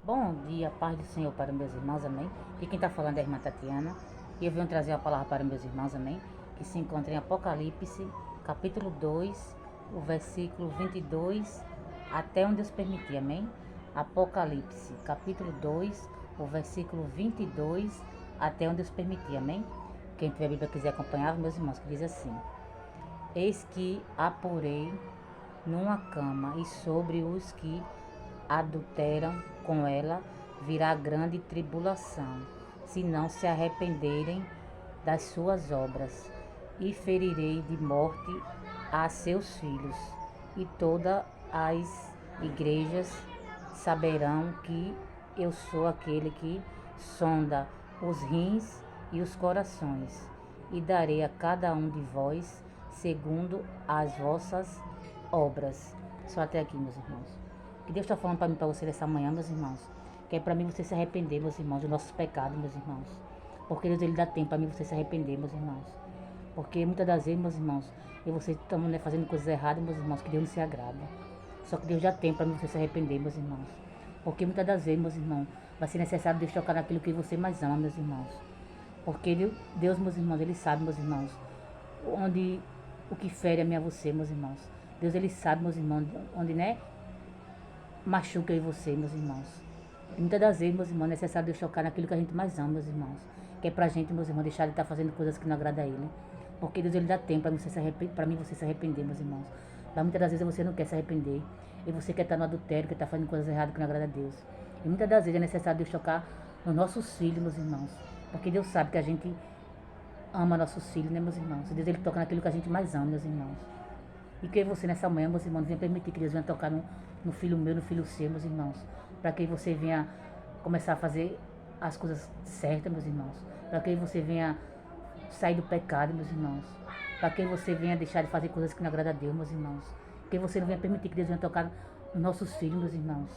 Bom dia, paz do Senhor para meus irmãos, amém? E quem está falando é a irmã Tatiana. E eu venho trazer a palavra para meus irmãos, amém? Que se encontra em Apocalipse, capítulo 2, o versículo 22, até onde Deus permitir, amém? Apocalipse, capítulo 2, o versículo 22, até onde Deus permitir, amém? Quem tiver a Bíblia quiser acompanhar, meus irmãos, que diz assim: Eis que apurei numa cama, e sobre os que adulteram com ela virá grande tribulação, se não se arrependerem das suas obras, e ferirei de morte a seus filhos, e todas as igrejas saberão que eu sou aquele que sonda os rins e os corações, e darei a cada um de vós segundo as vossas obras. Só até aqui, meus irmãos. Que Deus está falando para mim, para você nessa manhã, meus irmãos. Que é para mim você se arrepender, meus irmãos, dos nossos pecados, meus irmãos. Porque Deus, Ele dá tempo para mim você se arrepender, meus irmãos. Porque muitas das vezes, meus irmãos, eu e você estamos fazendo coisas erradas, meus irmãos, que Deus não se agrada. Só que Deus dá tempo para mim você se arrepender, meus irmãos. Porque muitas das vezes, meus irmãos, vai ser necessário Deus tocar naquilo que você mais ama, meus irmãos. Porque Deus, meus irmãos, Ele sabe, meus irmãos, onde o que fere a mim a você, meus irmãos. Deus, Ele sabe, meus irmãos, onde, machuca eu e você, meus irmãos. E muitas das vezes, meus irmãos, é necessário Deus tocar naquilo que a gente mais ama, meus irmãos. Que é pra gente, meus irmãos, deixar de estar fazendo coisas que não agradam a Ele. Porque Deus, Ele dá tempo para mim você se arrepender, meus irmãos. Mas muitas das vezes você não quer se arrepender. E você quer estar no adultério, quer estar fazendo coisas erradas que não agradam a Deus. E muitas das vezes é necessário Deus tocar nos nossos filhos, meus irmãos. Porque Deus sabe que a gente ama nossos filhos, né, meus irmãos? E Deus, Ele toca naquilo que a gente mais ama, meus irmãos. E que você nessa manhã, meus irmãos, venha permitir que Deus venha tocar no filho meu, no filho seu, meus irmãos. Para que você venha começar a fazer as coisas certas, meus irmãos. Para que você venha sair do pecado, meus irmãos. Para que você venha deixar de fazer coisas que não agradam a Deus, meus irmãos. Que você não venha permitir que Deus venha tocar nos nossos filhos, meus irmãos.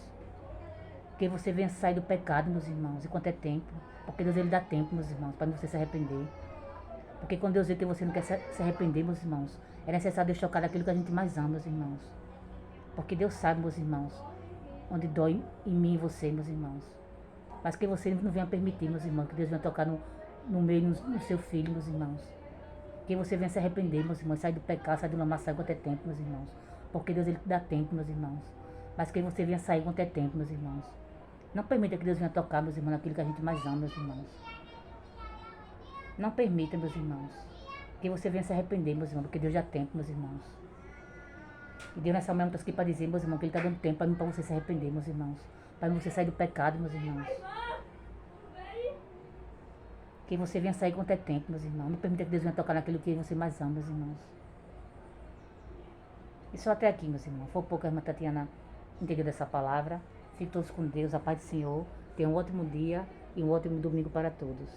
Que você venha sair do pecado, meus irmãos, enquanto é tempo. Porque Deus, Ele dá tempo, meus irmãos, para você se arrepender. Porque quando Deus vê que você não quer se arrepender, meus irmãos, é necessário Deus tocar daquilo que a gente mais ama, meus irmãos. Porque Deus sabe, meus irmãos, onde dói em mim e você, meus irmãos. Mas que você não venha permitir, meus irmãos, que Deus venha tocar no meio, no seu filho, meus irmãos. Que você venha se arrepender, meus irmãos, sair do pecado, sair do lamaçal quanto é tempo, meus irmãos. Porque Deus, Ele dá tempo, meus irmãos. Mas que você venha sair quanto é tempo, meus irmãos. Não permita que Deus venha tocar, meus irmãos, naquilo que a gente mais ama, meus irmãos. Não permita, meus irmãos, que você venha se arrepender, meus irmãos, porque Deus dá tempo, meus irmãos. E Deus nessa manhã está aqui para dizer, meus irmãos, que Ele está dando tempo para mim, para você se arrepender, meus irmãos. Para você sair do pecado, meus irmãos. Que você venha sair quanto é tempo, meus irmãos. Não permita que Deus venha tocar naquilo que você mais ama, meus irmãos. E só até aqui, meus irmãos. Foi pouco a irmã Tatiana entendeu dessa palavra. Fiquem todos com Deus, a paz do Senhor. Tenham um ótimo dia e um ótimo domingo para todos.